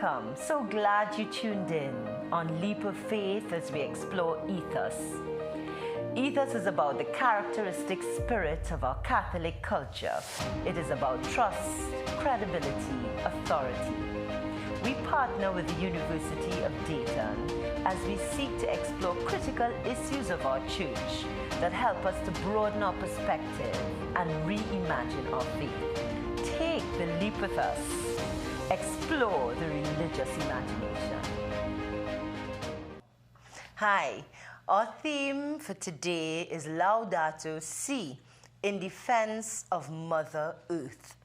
Welcome. So glad you tuned in on Leap of Faith as we explore Ethos. Ethos is about the characteristic spirit of our Catholic culture. It is about trust, credibility, authority. We partner with the University of Dayton as we seek to explore critical issues of our church that help us to broaden our perspective and reimagine our faith. Take the leap with us. Explore the religious imagination. Hi, our theme for today is Laudato Si, in defense of Mother Earth.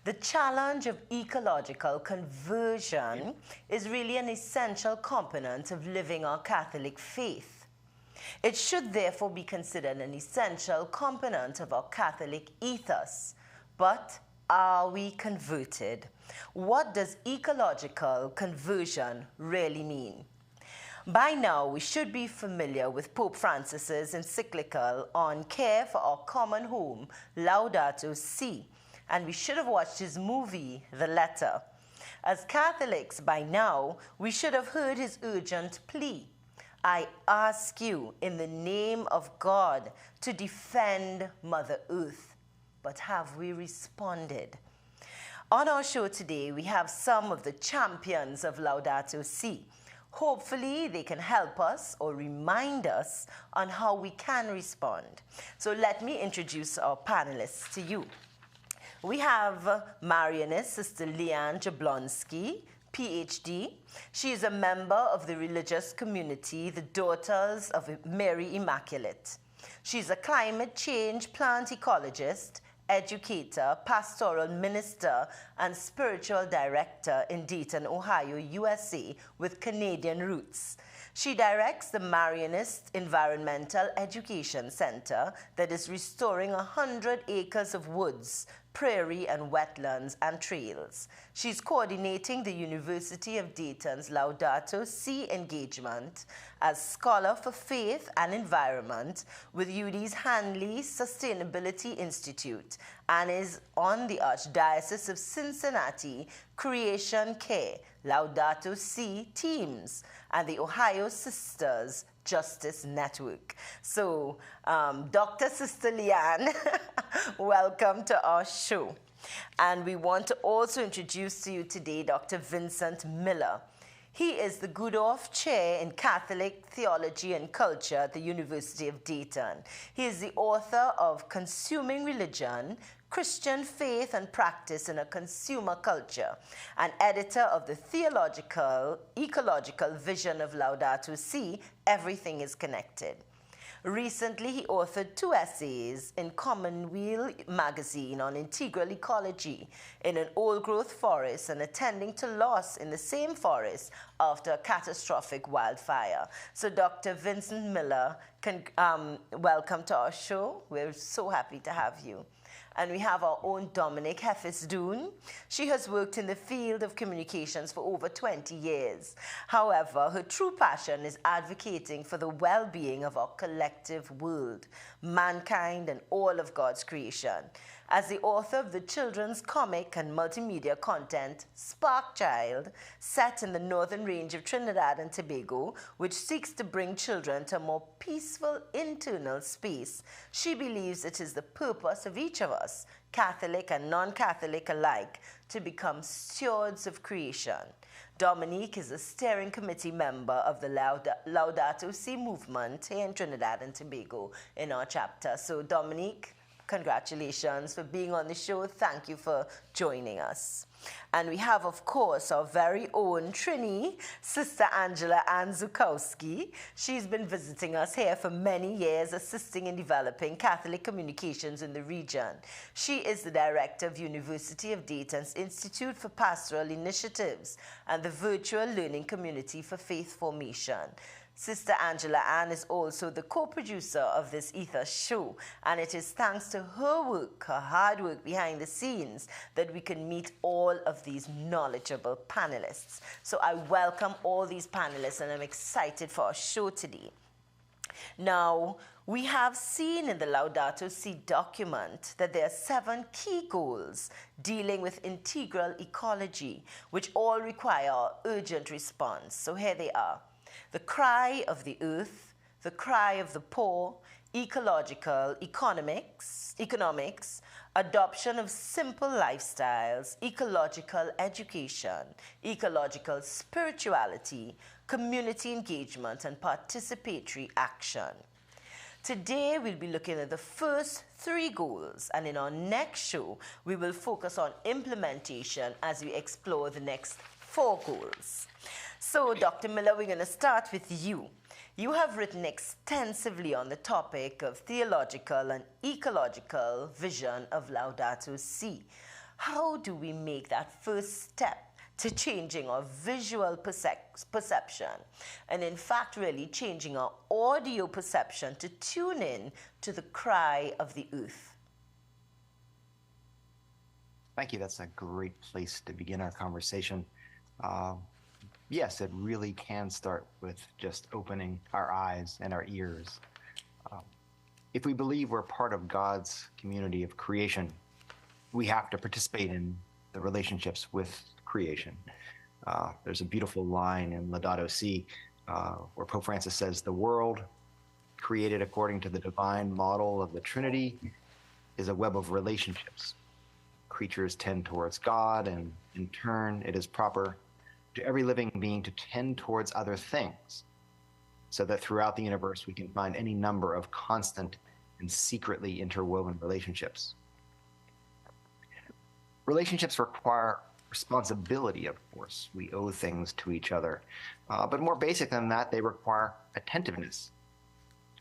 The challenge of ecological conversion is really an essential component of living our Catholic faith. It should therefore be considered an essential component of our Catholic ethos. But are we converted? What does ecological conversion really mean? By now, we should be familiar with Pope Francis's encyclical on care for our common home, Laudato Si, and we should have watched his movie, The Letter. As Catholics, by now, we should have heard his urgent plea. I ask you, in the name of God, to defend Mother Earth. But have we responded? On our show today, we have some of the champions of Laudato Si. Hopefully, they can help us or remind us on how we can respond. So let me introduce our panelists to you. We have Marianist, Sister Leanne Jablonski, Ph.D. She is a member of the religious community, the Daughters of Mary Immaculate. She's a climate change plant ecologist, educator, pastoral minister, and spiritual director in Dayton, Ohio, USA, with Canadian roots. She directs the Marianist Environmental Education Center that is restoring 100 acres of woods, prairie and wetlands and trails. She's coordinating the University of Dayton's Laudato Si engagement as Scholar for Faith and Environment with UD's Hanley Sustainability Institute and is on the Archdiocese of Cincinnati Creation Care Laudato Si teams and the Ohio Sisters Justice Network. So, Dr. Sister Leanne, welcome to our show. And we want to also introduce to you today Dr. Vincent Miller. He is the Goodorf Chair in Catholic Theology and Culture at the University of Dayton. He is the author of Consuming Religion, Christian Faith and Practice in a Consumer Culture, and editor of the Theological, Ecological Vision of Laudato Si, Everything is Connected. Recently, he authored 2 essays in Commonweal magazine on integral ecology in an old-growth forest and attending to loss in the same forest after a catastrophic wildfire. So, Dr. Vincent Miller, welcome to our show. We're so happy to have you. And we have our own Dominique Heffes-Doon. She has worked in the field of communications for over 20 years. However, her true passion is advocating for the well-being of our collective world, mankind, and all of God's creation. As the author of the children's comic and multimedia content, Spark Child, set in the northern range of Trinidad and Tobago, which seeks to bring children to a more peaceful internal space, she believes it is the purpose of each of us, Catholic and non-Catholic alike, to become stewards of creation. Dominique is a steering committee member of the Laudato Si movement here in Trinidad and Tobago in our chapter. So, Dominique, congratulations for being on the show. Thank you for joining us. And we have, of course, our very own Trini, Sister Angela Ann Zukowski. She's been visiting us here for many years, assisting in developing Catholic communications in the region. She is the director of University of Dayton's Institute for Pastoral Initiatives and the Virtual Learning Community for Faith Formation. Sister Angela Ann is also the co-producer of this Ethos show, and it is thanks to her work, her hard work behind the scenes, that we can meet all of these knowledgeable panelists. So I welcome all these panelists, and I'm excited for our show today. Now, we have seen in the Laudato Si document that there are 7 key goals dealing with integral ecology, which all require urgent response. So here they are: the cry of the earth, the cry of the poor, ecological economics, adoption of simple lifestyles, ecological education, ecological spirituality, community engagement, and participatory action. Today, we'll be looking at the first 3 goals, and in our next show, we will focus on implementation as we explore the next 4 goals. So, Dr. Miller, we're going to start with you. You have written extensively on the topic of theological and ecological vision of Laudato Si. How do we make that first step to changing our visual perception, and in fact really changing our audio perception to tune in to the cry of the earth? Thank you. That's a great place to begin our conversation. Yes, it really can start with just opening our eyes and our ears. If we believe we're part of God's community of creation, we have to participate in the relationships with creation. There's a beautiful line in Laudato Si where Pope Francis says, "The world, created according to the divine model of the Trinity, is a web of relationships. Creatures tend towards God, and in turn, it is proper to every living being to tend towards other things, so that throughout the universe we can find any number of constant and secretly interwoven relationships." Relationships require responsibility, of course. We owe things to each other. But more basic than that, they require attentiveness.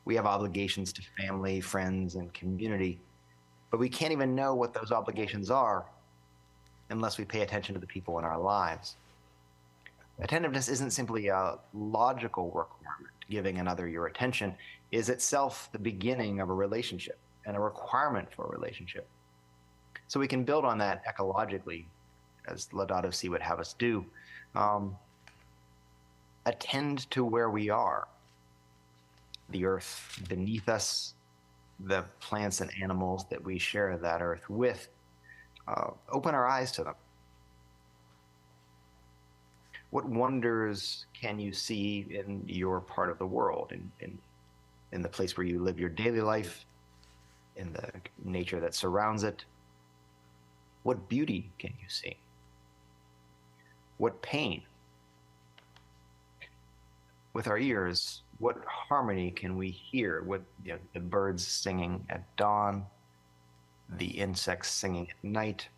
We have obligations to family, friends, and community, but we can't even know what those obligations are unless we pay attention to the people in our lives. Attentiveness isn't simply a logical requirement. Giving another your attention is itself the beginning of a relationship and a requirement for a relationship. So we can build on that ecologically, as Laudato Si would have us do. Attend to where we are. The earth beneath us, the plants and animals that we share that earth with. Open our eyes to them. What wonders can you see in your part of the world, in the place where you live your daily life, in the nature that surrounds it? What beauty can you see? What pain? With our ears, what harmony can we hear? What, the birds singing at dawn, the insects singing at night,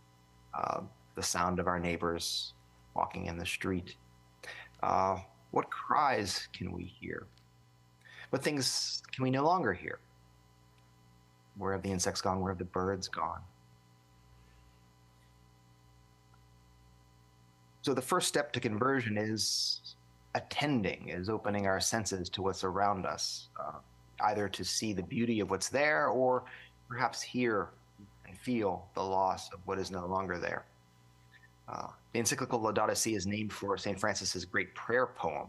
the sound of our neighbors walking in the street. What cries can we hear? What things can we no longer hear? Where have the insects gone? Where have the birds gone? So the first step to conversion is attending, is opening our senses to what's around us, either to see the beauty of what's there or perhaps hear and feel the loss of what is no longer there. The encyclical Laudato Si is named for St. Francis's great prayer poem,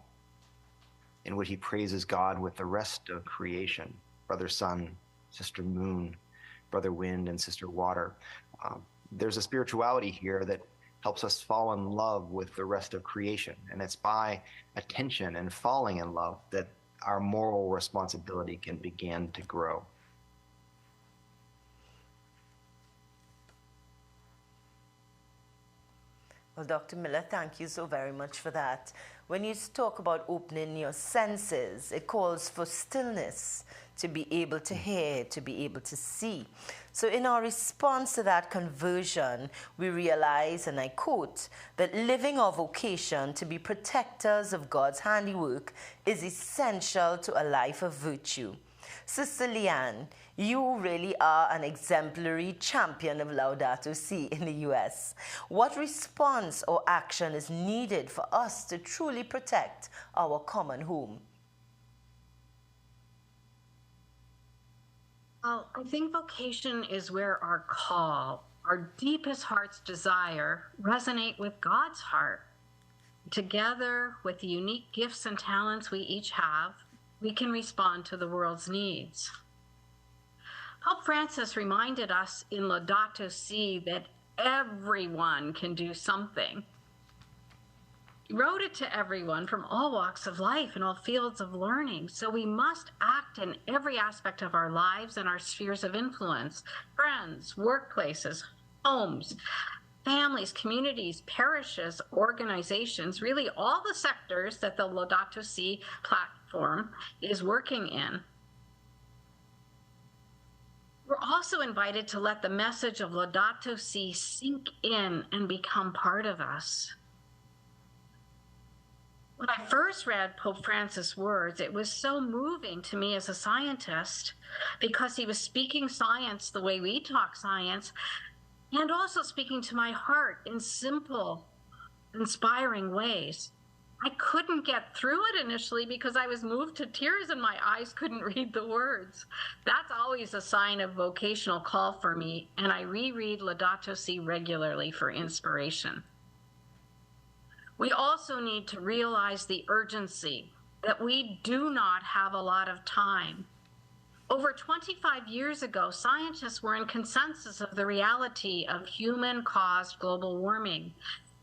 in which he praises God with the rest of creation, Brother Sun, Sister Moon, Brother Wind, and Sister Water. There's a spirituality here that helps us fall in love with the rest of creation, and it's by attention and falling in love that our moral responsibility can begin to grow. Well, Dr. Miller, thank you so very much for that. When you talk about opening your senses, it calls for stillness, to be able to hear, to be able to see. So in our response to that conversion, we realize, and I quote, that living our vocation to be protectors of God's handiwork is essential to a life of virtue. Sister Leanne, you really are an exemplary champion of Laudato Si in the U.S. What response or action is needed for us to truly protect our common home? Well, I think vocation is where our call, our deepest heart's desire, resonate with God's heart. Together with the unique gifts and talents we each have, we can respond to the world's needs. Pope Francis reminded us in Laudato Si that everyone can do something. He wrote it to everyone from all walks of life and all fields of learning. So we must act in every aspect of our lives and our spheres of influence: friends, workplaces, homes, families, communities, parishes, organizations, really all the sectors that the Laudato Si platform is working in. We're also invited to let the message of Laudato Si sink in and become part of us. When I first read Pope Francis' words, it was so moving to me as a scientist, because he was speaking science the way we talk science, and also speaking to my heart in simple, inspiring ways. I couldn't get through it initially because I was moved to tears and my eyes couldn't read the words. That's always a sign of vocational call for me, and I reread Laudato Si regularly for inspiration. We also need to realize the urgency, that we do not have a lot of time. Over 25 years ago, scientists were in consensus of the reality of human-caused global warming.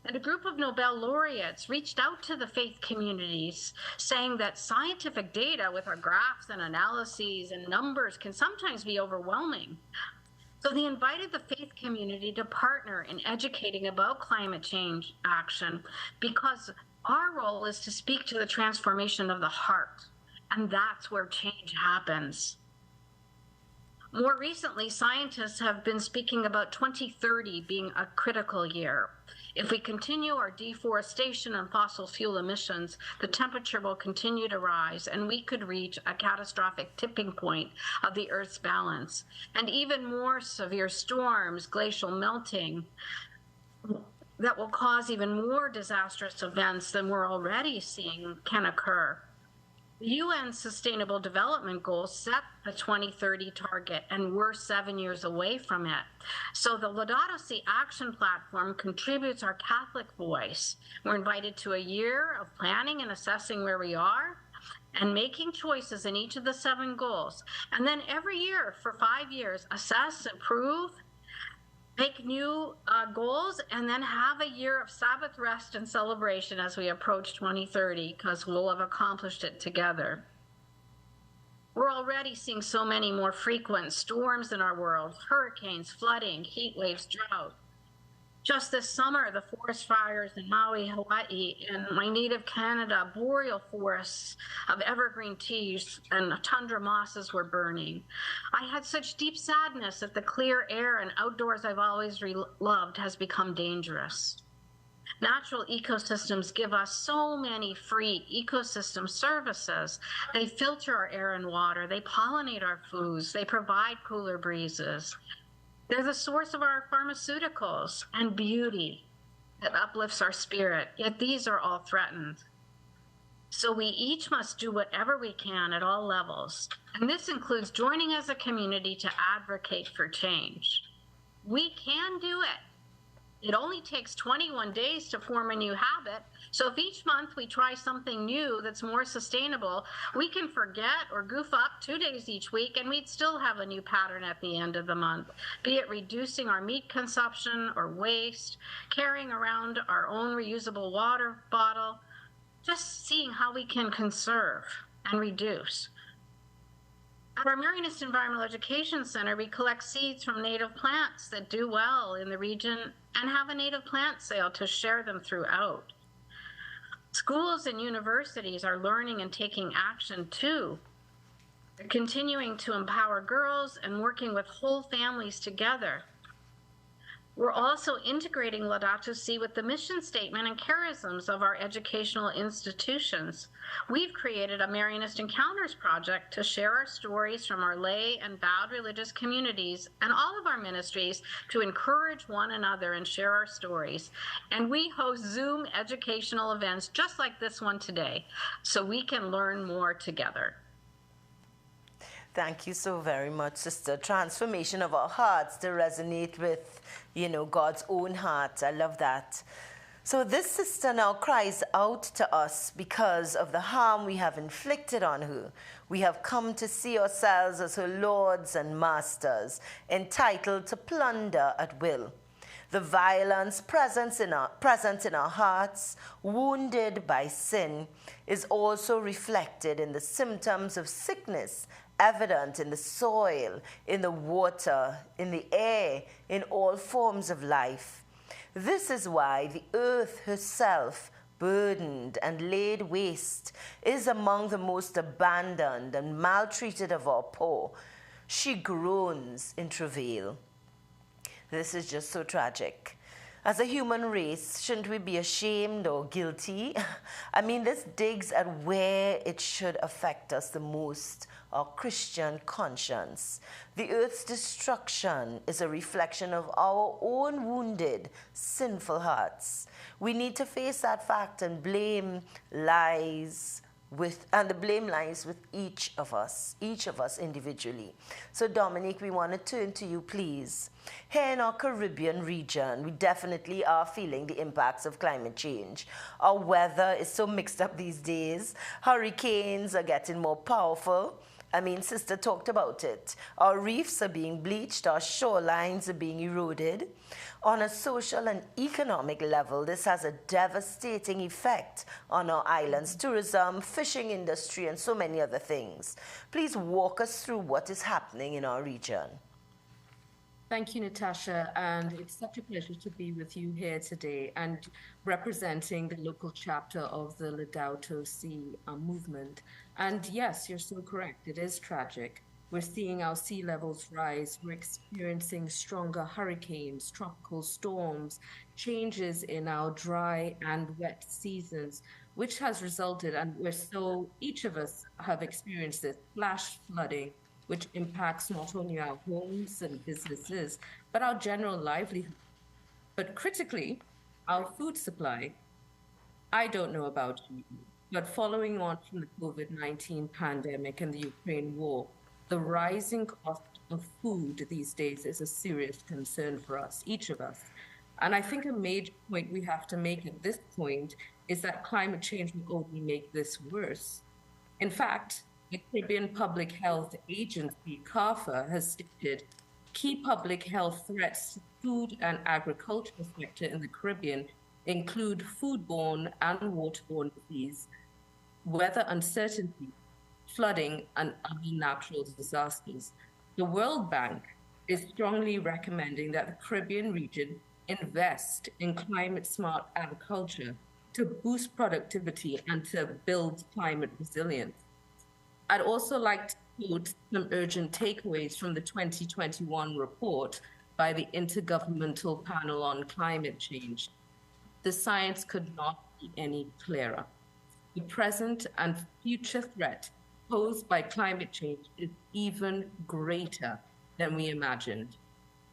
And a group of Nobel laureates reached out to the faith communities, saying that scientific data with our graphs and analyses and numbers can sometimes be overwhelming. So they invited the faith community to partner in educating about climate change action, because our role is to speak to the transformation of the heart, and that's where change happens. More recently, scientists have been speaking about 2030 being a critical year. If we continue our deforestation and fossil fuel emissions, the temperature will continue to rise, and we could reach a catastrophic tipping point of the Earth's balance. And even more severe storms, glacial melting, that will cause even more disastrous events than we're already seeing can occur. The UN Sustainable Development Goals set the 2030 target, and we're 7 years away from it. So the Laudato Si Action Platform contributes our Catholic voice. We're invited to a year of planning and assessing where we are and making choices in each of the 7 goals. And then every year for 5 years, assess, improve, make new goals, and then have a year of Sabbath rest and celebration as we approach 2030, because we'll have accomplished it together. We're already seeing so many more frequent storms in our world: hurricanes, flooding, heat waves, drought. Just this summer, the forest fires in Maui, Hawaii, and my native Canada, boreal forests of evergreen trees and tundra mosses were burning. I had such deep sadness that the clear air and outdoors I've always loved has become dangerous. Natural ecosystems give us so many free ecosystem services. They filter our air and water, they pollinate our foods, they provide cooler breezes. They're the source of our pharmaceuticals and beauty that uplifts our spirit, yet these are all threatened. So we each must do whatever we can at all levels, and this includes joining as a community to advocate for change. We can do it. It only takes 21 days to form a new habit, so if each month we try something new that's more sustainable, we can forget or goof up 2 days each week, and we'd still have a new pattern at the end of the month, be it reducing our meat consumption or waste, carrying around our own reusable water bottle, just seeing how we can conserve and reduce. At our Marianist Environmental Education Center, we collect seeds from native plants that do well in the region and have a native plant sale to share them throughout. Schools and universities are learning and taking action too. They're continuing to empower girls and working with whole families together. We're also integrating Laudato Si with the mission statement and charisms of our educational institutions. We've created a Marianist Encounters project to share our stories from our lay and vowed religious communities and all of our ministries to encourage one another and share our stories. And we host Zoom educational events just like this one today, so we can learn more together. Thank you so very much, Sister. Transformation of our hearts to resonate with, God's own heart. I love that. So this sister now cries out to us because of the harm we have inflicted on her. We have come to see ourselves as her lords and masters, entitled to plunder at will. The violence present in our hearts, wounded by sin, is also reflected in the symptoms of sickness evident in the soil, in the water, in the air, in all forms of life. This is why the earth herself, burdened and laid waste, is among the most abandoned and maltreated of our poor. She groans in travail. This is just so tragic. As a human race, shouldn't we be ashamed or guilty? I mean, this digs at where it should affect us the most, our Christian conscience. The earth's destruction is a reflection of our own wounded, sinful hearts. We need to face that fact, and the blame lies with each of us individually. So Dominique, we want to turn to you, please. Here in our Caribbean region, we definitely are feeling the impacts of climate change. Our weather is so mixed up these days. Hurricanes are getting more powerful. I mean, sister talked about it. Our reefs are being bleached, our shorelines are being eroded. On a social and economic level, this has a devastating effect on our islands, tourism, fishing industry, and so many other things. Please walk us through what is happening in our region. Thank you, Natasha, and it's such a pleasure to be with you here today and representing the local chapter of the Laudato Si movement. And yes, you're so correct. It is tragic. We're seeing our sea levels rise. We're experiencing stronger hurricanes, tropical storms, changes in our dry and wet seasons, which has resulted, and each of us have experienced this, flash flooding, which impacts not only our homes and businesses, but our general livelihood. But critically, our food supply. I don't know about you, but following on from the COVID-19 pandemic and the Ukraine war, the rising cost of food these days is a serious concern for us, each of us. And I think a major point we have to make at this point is that climate change will only make this worse. In fact, the Caribbean Public Health Agency, CARPHA, has stated key public health threats to food and agricultural sector in the Caribbean include foodborne and waterborne disease, weather uncertainty, flooding, and other natural disasters. The World Bank is strongly recommending that the Caribbean region invest in climate-smart agriculture to boost productivity and to build climate resilience. I'd also like to quote some urgent takeaways from the 2021 report by the Intergovernmental Panel on Climate Change. The science could not be any clearer. The present and future threat posed by climate change is even greater than we imagined.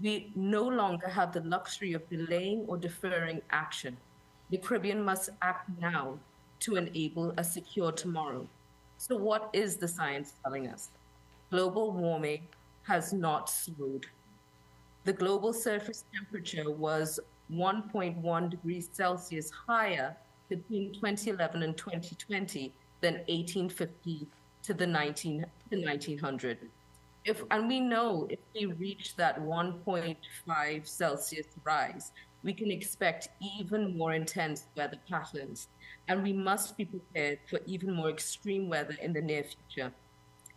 We no longer have the luxury of delaying or deferring action. The Caribbean must act now to enable a secure tomorrow. So what is the science telling us? Global warming has not slowed. The global surface temperature was 1.1 degrees Celsius higher between 2011 and 2020 than 1850 to the 1900. And we know if we reach that 1.5 Celsius rise, we can expect even more intense weather patterns, and we must be prepared for even more extreme weather in the near future.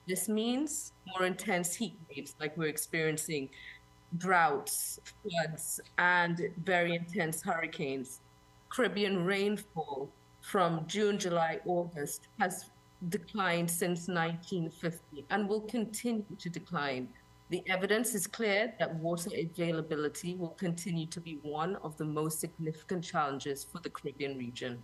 This means more intense heat waves like we're experiencing, droughts, floods, and very intense hurricanes. Caribbean rainfall from June, July, August has declined since 1950 and will continue to decline. The evidence is clear that water availability will continue to be one of the most significant challenges for the Caribbean region.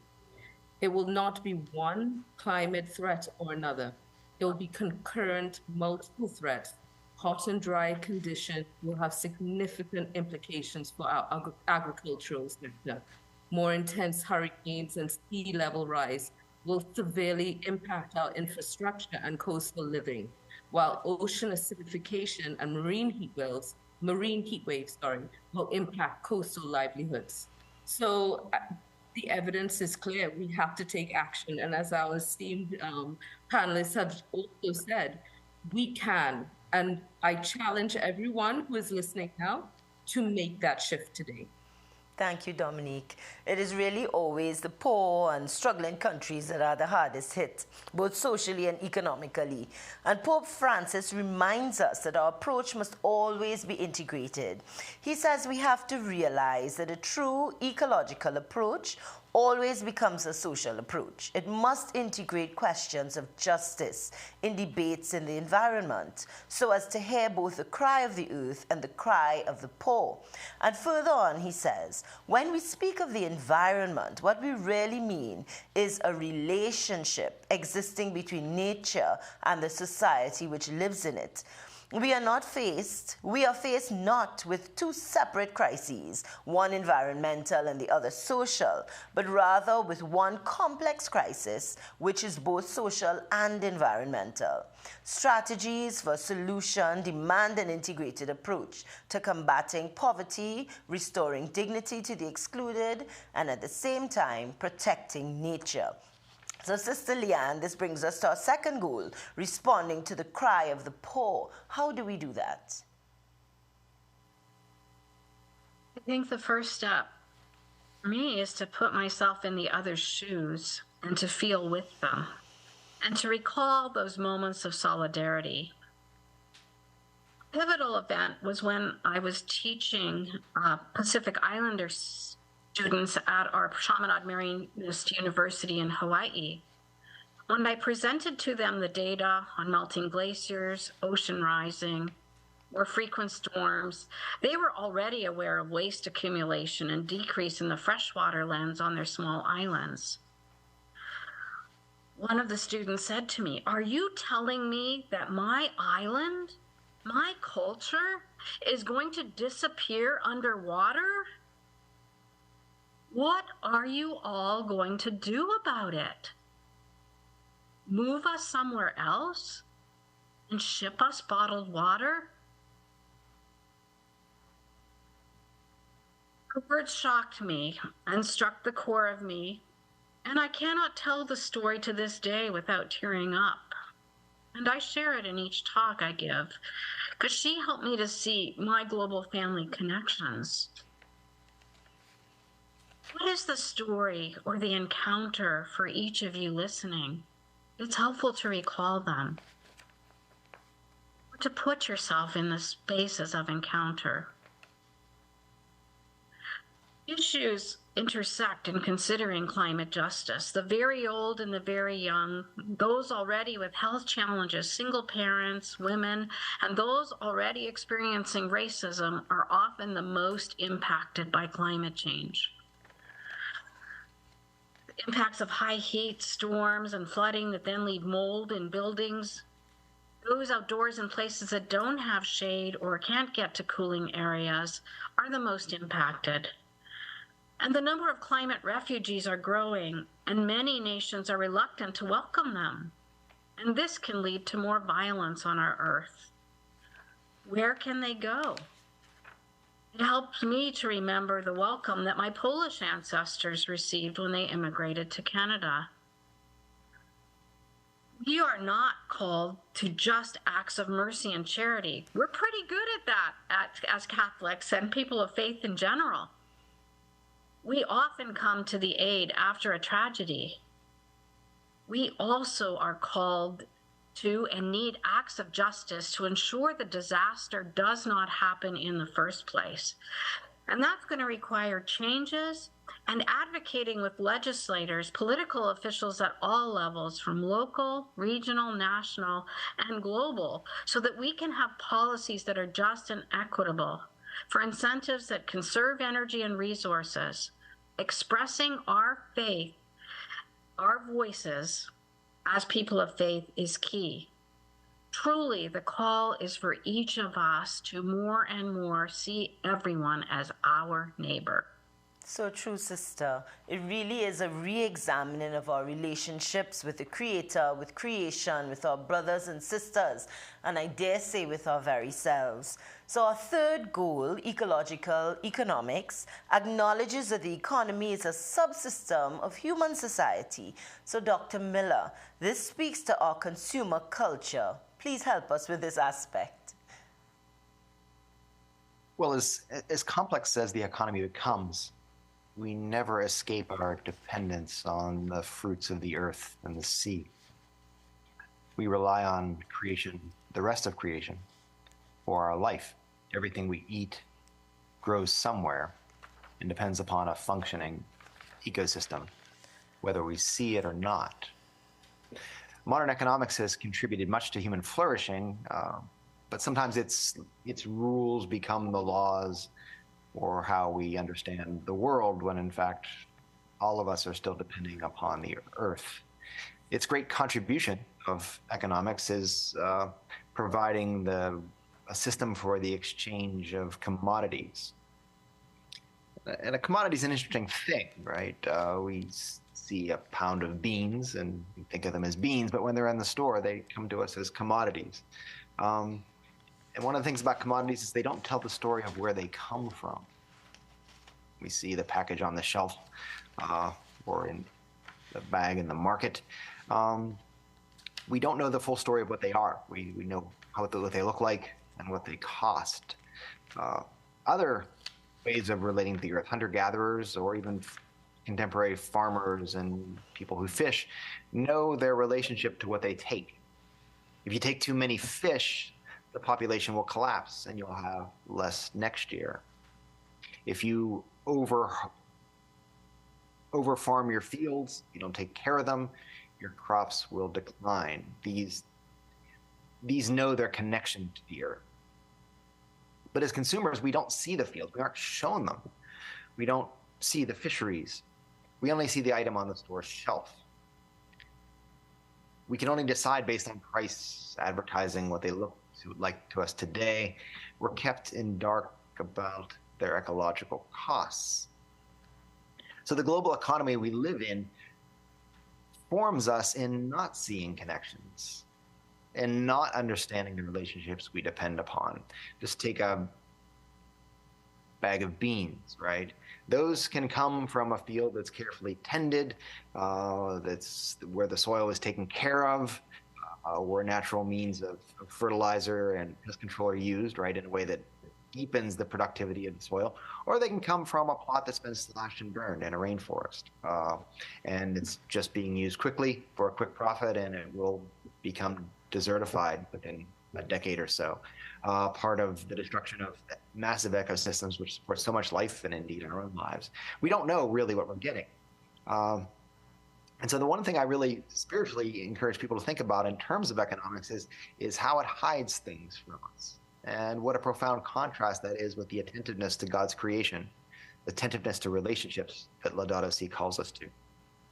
It will not be one climate threat or another. It will be concurrent, multiple threats. Hot and dry conditions will have significant implications for our agricultural sector. More intense hurricanes and sea level rise will severely impact our infrastructure and coastal living, while ocean acidification and marine heat waves will impact coastal livelihoods. So the evidence is clear. We have to take action. And as our esteemed panelists have also said, we can. And I challenge everyone who is listening now to make that shift today. Thank you, Dominique. It is really always the poor and struggling countries that are the hardest hit, both socially and economically. And Pope Francis reminds us that our approach must always be integrated. He says we have to realize that a true ecological approach always becomes a social approach. It must integrate questions of justice in debates in the environment so as to hear both the cry of the earth and the cry of the poor. And further on, he says, when we speak of the environment, what we really mean is a relationship existing between nature and the society which lives in it. We are faced not with two separate crises, one environmental and the other social, but rather with one complex crisis, which is both social and environmental. Strategies for solution demand an integrated approach to combating poverty, restoring dignity to the excluded, and at the same time, protecting nature. So, Sister Leanne, this brings us to our second goal, responding to the cry of the poor. How do we do that? I think the first step for me is to put myself in the other's shoes and to feel with them and to recall those moments of solidarity. A pivotal event was when I was teaching Pacific Islander students at our Chaminade Marianist University in Hawaii. When I presented to them the data on melting glaciers, ocean rising, more frequent storms, they were already aware of waste accumulation and decrease in the freshwater lens on their small islands. One of the students said to me, "Are you telling me that my island, my culture, is going to disappear underwater? What are you all going to do about it? Move us somewhere else and ship us bottled water?" Her words shocked me and struck the core of me, and I cannot tell the story to this day without tearing up. And I share it in each talk I give, because she helped me to see my global family connections. What is the story or the encounter for each of you listening? It's helpful to recall them, or to put yourself in the spaces of encounter. Issues intersect in considering climate justice. The very old and the very young, those already with health challenges, single parents, women, and those already experiencing racism are often the most impacted by climate change. Impacts of high heat, storms, and flooding that then leave mold in buildings. Those outdoors in places that don't have shade or can't get to cooling areas are the most impacted. And the number of climate refugees are growing, and many nations are reluctant to welcome them. And this can lead to more violence on our earth. Where can they go? It helps me to remember the welcome that my Polish ancestors received when they immigrated to Canada. We are not called to just acts of mercy and charity. We're pretty good at that as Catholics and people of faith in general. We often come to the aid after a tragedy. We also are called to and need acts of justice to ensure the disaster does not happen in the first place. And that's going to require changes and advocating with legislators, political officials at all levels, from local, regional, national, and global, so that we can have policies that are just and equitable for incentives that conserve energy and resources. Expressing our faith, our voices as people of faith is key. Truly, the call is for each of us to more and more see everyone as our neighbor. So true, sister. It really is a re-examining of our relationships with the Creator, with creation, with our brothers and sisters, and I dare say with our very selves. So our third goal, ecological economics, acknowledges that the economy is a subsystem of human society. So Dr. Miller, this speaks to our consumer culture. Please help us with this aspect. Well, as complex as the economy becomes, we never escape our dependence on the fruits of the earth and the sea. We rely on creation, the rest of creation, for our life. Everything we eat grows somewhere and depends upon a functioning ecosystem, whether we see it or not. Modern economics has contributed much to human flourishing, but sometimes its rules become the laws or how we understand the world, when in fact all of us are still depending upon the earth. Its great contribution of economics is providing a system for the exchange of commodities. And a commodity is an interesting thing, right? We see a pound of beans and we think of them as beans, but when they're in the store, they come to us as commodities. And one of the things about commodities is they don't tell the story of where they come from. We see the package on the shelf or in the bag in the market. We don't know the full story of what they are. We know what they look like and what they cost. Other ways of relating to the earth, hunter-gatherers or even contemporary farmers and people who fish, know their relationship to what they take. If you take too many fish, the population will collapse and you'll have less next year. If you overfarm your fields, you don't take care of them, your crops will decline. These know their connection to the earth. But as consumers, we don't see the fields. We aren't shown them. We don't see the fisheries. We only see the item on the store shelf. We can only decide based on price, advertising, what they look like to us today. We're kept in dark about their ecological costs. So the global economy we live in forms us in not seeing connections and not understanding the relationships we depend upon. Just take a bag of beans, right? Those can come from a field that's carefully tended, that's where the soil is taken care of, where natural means of fertilizer and pest control are used, right, in a way that deepens the productivity of the soil, or they can come from a plot that's been slashed and burned in a rainforest. And it's just being used quickly for a quick profit, and it will become desertified within a decade or so. Part of the destruction of massive ecosystems which support so much life and indeed our own lives. We don't know really what we're getting. And so the one thing I really spiritually encourage people to think about in terms of economics is how it hides things from us. And what a profound contrast that is with the attentiveness to God's creation, the attentiveness to relationships that Laudato Si calls us to.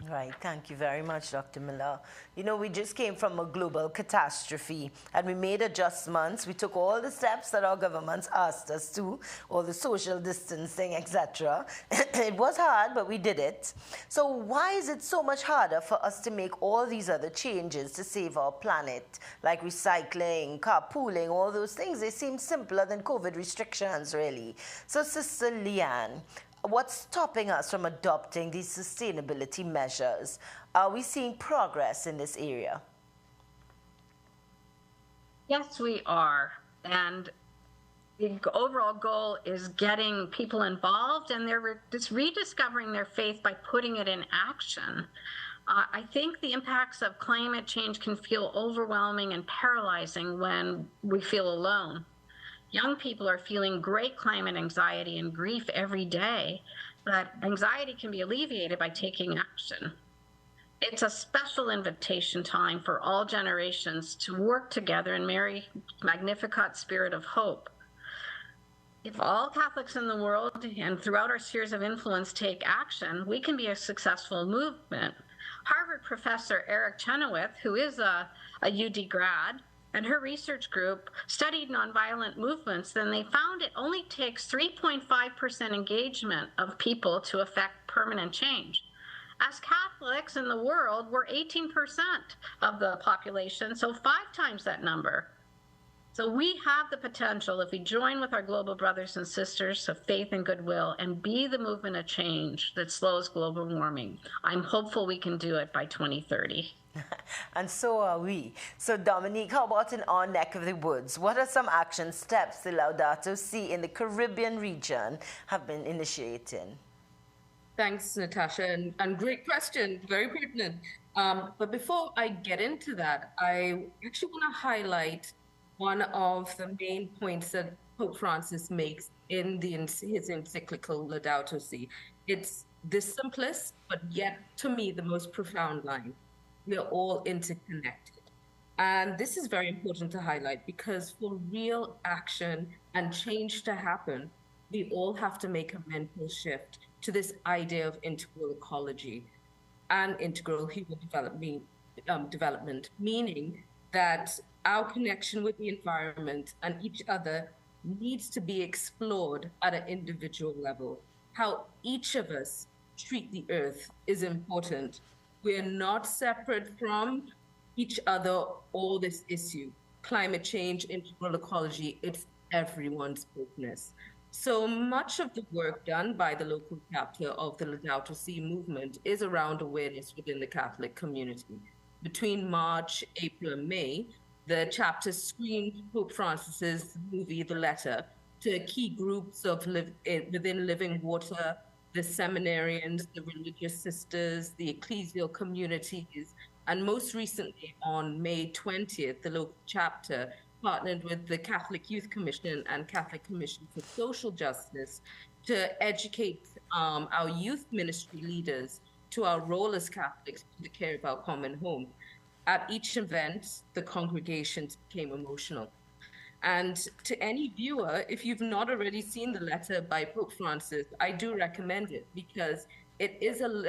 Right. Thank you very much, Dr. Miller. You know, we just came from a global catastrophe and we made adjustments. We took all the steps that our governments asked us to, all the social distancing, etc. It was hard, but we did it. So why is it so much harder for us to make all these other changes to save our planet, like recycling, carpooling, all those things? They seem simpler than COVID restrictions, really. So, Sister Leanne, what's stopping us from adopting these sustainability measures? Are we seeing progress in this area? Yes, we are. And the overall goal is getting people involved, and they're just rediscovering their faith by putting it in action. I think the impacts of climate change can feel overwhelming and paralyzing when we feel alone. Young people are feeling great climate anxiety and grief every day, but anxiety can be alleviated by taking action. It's a special invitation time for all generations to work together in Mary's Magnificat spirit of hope. If all Catholics in the world and throughout our spheres of influence take action, we can be a successful movement. Harvard professor Eric Chenoweth, who is a UD grad, and her research group studied nonviolent movements, then they found it only takes 3.5% engagement of people to affect permanent change. As Catholics in the world, we're 18% of the population, so 5 times that number. So we have the potential, if we join with our global brothers and sisters of faith and goodwill and be the movement of change that slows global warming. I'm hopeful we can do it by 2030. And so are we. So Dominique, how about in our neck of the woods? What are some action steps the Laudato Si in the Caribbean region have been initiating? Thanks, Natasha, and great question, very pertinent. But before I get into that, I actually want to highlight one of the main points that Pope Francis makes in his encyclical Laudato Si. It's the simplest, but yet, to me, the most profound line. We are all interconnected. And this is very important to highlight because for real action and change to happen, we all have to make a mental shift to this idea of integral ecology and integral human development, meaning that our connection with the environment and each other needs to be explored at an individual level. How each of us treat the earth is important. We're not separate from each other or this issue. Climate change, integral ecology, it's everyone's business. So much of the work done by the local chapter of the Laudato Si movement is around awareness within the Catholic community. Between March, April, and May, the chapter screened Pope Francis's movie, The Letter, to key groups of within Living Water, the seminarians, the religious sisters, the ecclesial communities, and most recently on May 20th, the local chapter partnered with the Catholic Youth Commission and Catholic Commission for Social Justice to educate our youth ministry leaders to our role as Catholics to the care of our common home. At each event, the congregations became emotional. And to any viewer, if you've not already seen The Letter by Pope Francis, I do recommend it because it is an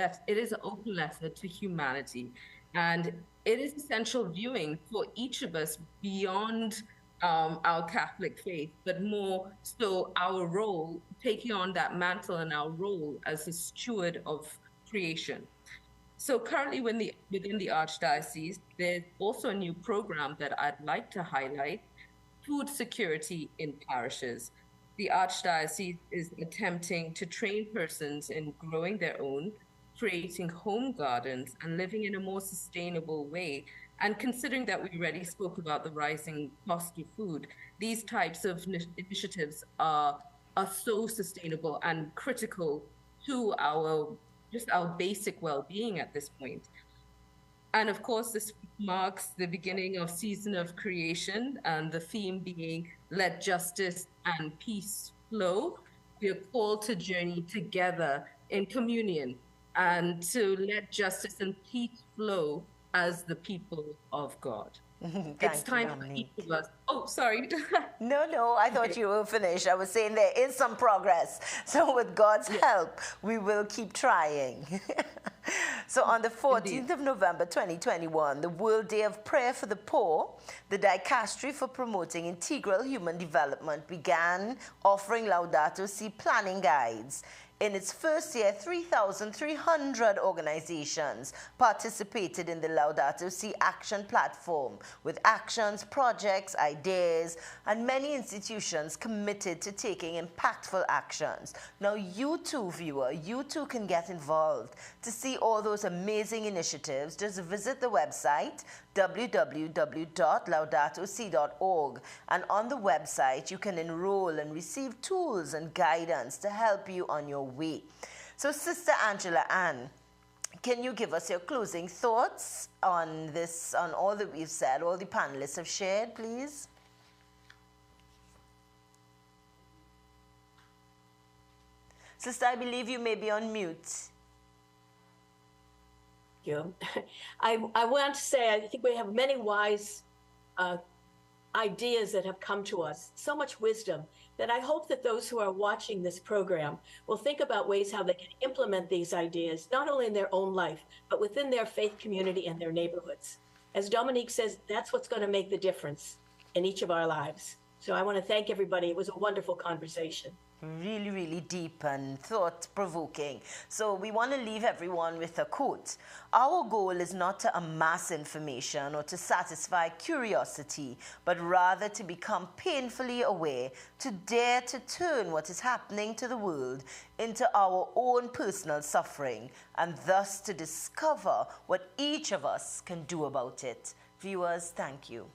open letter to humanity. And it is essential viewing for each of us beyond our Catholic faith, but more so our role, taking on that mantle and our role as a steward of creation. So currently within the Archdiocese, there's also a new program that I'd like to highlight, food security in parishes. The Archdiocese is attempting to train persons in growing their own, creating home gardens, and living in a more sustainable way. And considering that we already spoke about the rising cost of food, these types of initiatives are so sustainable and critical to our basic well-being at this point. And of course, this marks the beginning of Season of Creation, and the theme being let justice and peace flow. We are called to journey together in communion and to let justice and peace flow as the people of God. It's time for each of us. Oh, sorry. No, I thought you were finished. I was saying there is some progress. So with God's help, we will keep trying. So on the 14th of November 2021, the World Day of Prayer for the Poor, the Dicastery for Promoting Integral Human Development began offering Laudato Si planning guides. In its first year, 3,300 organizations participated in the Laudato Si Action Platform with actions, projects, ideas, and many institutions committed to taking impactful actions. Now, you too, viewer, you too can get involved. To see all those amazing initiatives, just visit the website www.laudatosi.org, and on the website you can enroll and receive tools and guidance to help you on your way. So Sister Angela Ann, can you give us your closing thoughts on this, on all that we've said, all the panelists have shared, please? Sister, I believe you may be on mute. You. I want to say, I think we have many wise ideas that have come to us, so much wisdom, that I hope that those who are watching this program will think about ways how they can implement these ideas, not only in their own life, but within their faith community and their neighborhoods. as Dominique says, that's what's going to make the difference in each of our lives. So I want to thank everybody. It was a wonderful conversation. Really, really deep and thought-provoking. So we want to leave everyone with a quote. Our goal is not to amass information or to satisfy curiosity, but rather to become painfully aware, to dare to turn what is happening to the world into our own personal suffering, and thus to discover what each of us can do about it. Viewers, thank you.